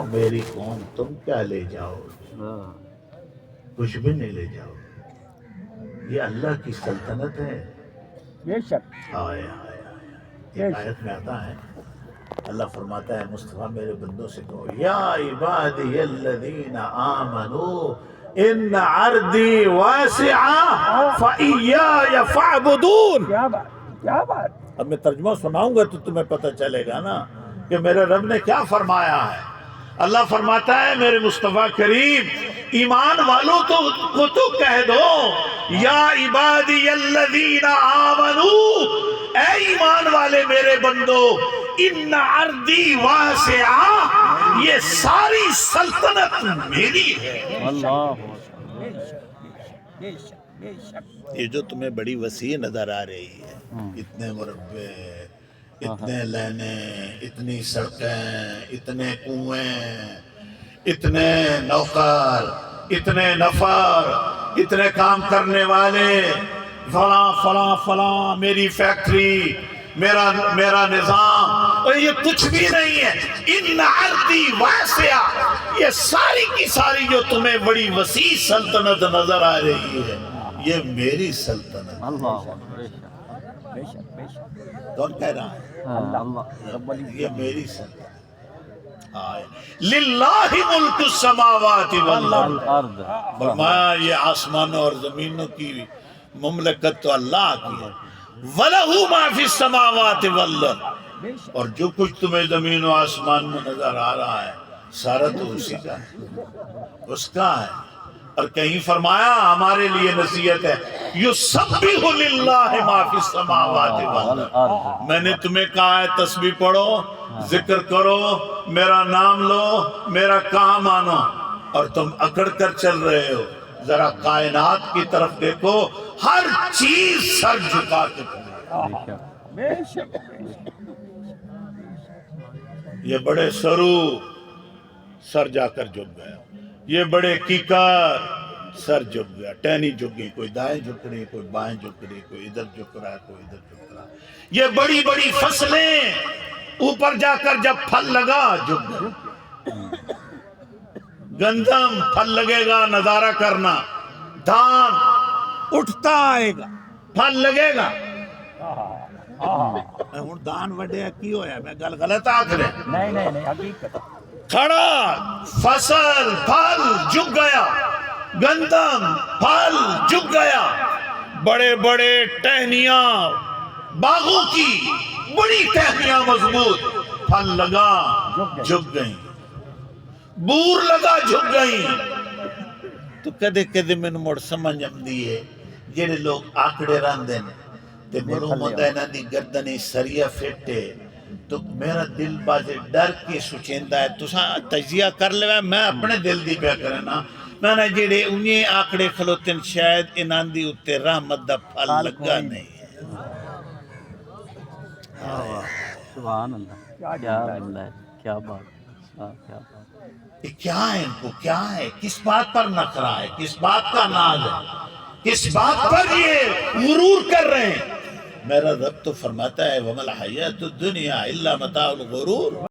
اور میری قوم تم کیا لے جاؤ، کچھ بھی نہیں لے جاؤ. یہ اللہ کی سلطنت ہے. بے شک آئے آئے آئے. ایک آیت میں آتا ہے اللہ فرماتا ہے مصطفیٰ میرے بندوں سے کہو یا عبادی الذین آمنوا ان عرضی واسعہ فإیایا فاعبدون. کیا بات کیا بات. اب میں ترجمہ سناؤں گا تو تمہیں پتہ چلے گا نا کہ میرے رب نے کیا فرمایا ہے. اللہ فرماتا ہے میرے مصطفیٰ کریم ایمان والوں کو تو کہہ دو یا عبادی الذین آمنوا، اے ایمان والے میرے بندو، ان عرضی واسعہ، یہ ساری سلطنت میری ہے. اللہ بے شک بے شک. یہ جو تمہیں بڑی وسیع نظر آ رہی ہے، اتنے مربع، اتنے لینے، اتنی سڑکیں، اتنے کنویں، اتنے نوکر، اتنے نفر، اتنے کام کرنے والے، فلاں فلاں فلاں، میری فیکٹری، میرا نظام، اور یہ کچھ بھی نہیں ہے. ان عرضی واسعہ، یہ ساری کی ساری جو تمہیں بڑی وسیع سلطنت نظر آ رہی ہے، یہ میری سلطنت. اللہ بے شک بے شک. کون کہہ رہا ہے؟ اللہ یہ میری سلطنت. للہ ملک السماوات والارض. فرمایا یہ آسمانوں اور زمینوں کی مملکت تو اللہ کی ہے. وَلَهُ مَا فِي السَّمَاوَاتِ وَالْأَرْضِ، اور جو کچھ تمہیں زمین و آسمان میں نظر آ رہا ہے سارا تو اسی کا ہے، اس کا ہے. اور کہیں فرمایا ہمارے لیے نصیحت ہے یُسَبِّحُ لِلَّهِ مَا فِي السَّمَاوَاتِ وَالْأَرْضِ. میں نے تمہیں کہا ہے تسبیح پڑھو، ذکر کرو، میرا نام لو، میرا کام مانو، اور تم اکڑ کر چل رہے ہو. ذرا کائنات کی طرف دیکھو، ہر چیز سر جھکا کے کھڑی. بے شک. یہ بڑے سرو سر جا کر جھک گیا، یہ بڑے کیکر سر جھک گیا، ٹہنی جھک گئی، کوئی دائیں جھک رہی، کوئی بائیں جھک رہی، کوئی ادھر جھک رہا ہے، کوئی ادھر جھک رہا ہے. یہ بڑی بڑی فصلیں اوپر جا کر جب پھل لگا جھک گئے. گندم پھل لگے گا نظارہ کرنا، دھان اٹھتا آئے گا پھل لگے گا. ہوں دان وڈیا کی ہویا میں گل غلط آکھ رہے. نہیں حقیقت. کھڑا فصل پھل جھک گیا، گندم پھل جھک گیا. بڑے بڑے ٹہنیاں باغوں کی بڑی ٹہنیاں مضبوط، پھل لگا جھک گئیں، بور لگا جھک گئیں. تو کدے کدے میں مڑ سمجھ آندی ہے جڑے لوگ آکڑے رہندے نے تے معلوم ہوندا ہے انہاں دی گردن سریا فٹ ہے، تو میرا دل بازے ڈر کے سوچیندا ہے تساں تجزیہ کر لے. میں اپنے دل دی پیا کرنا، میں نے جڑے انہیں آکڑے کھلوتے شاید انہاں دی اتے رحمت دا پھل لگا نہیں ہے. سبحان اللہ. کیا بندہ ہے، کیا بات. کیا بات. یہ کیا ہے، ان کو کیا ہے، کس بات پر نخرہ ہے، کس بات کا ناز ہے، کس بات پر یہ غرور کر رہے ہیں. میرا رب تو فرماتا ہے وَمَا الْحَيَاةُ الدُّنْيَا إِلَّا مَتَاعُ الْغُرُورِ.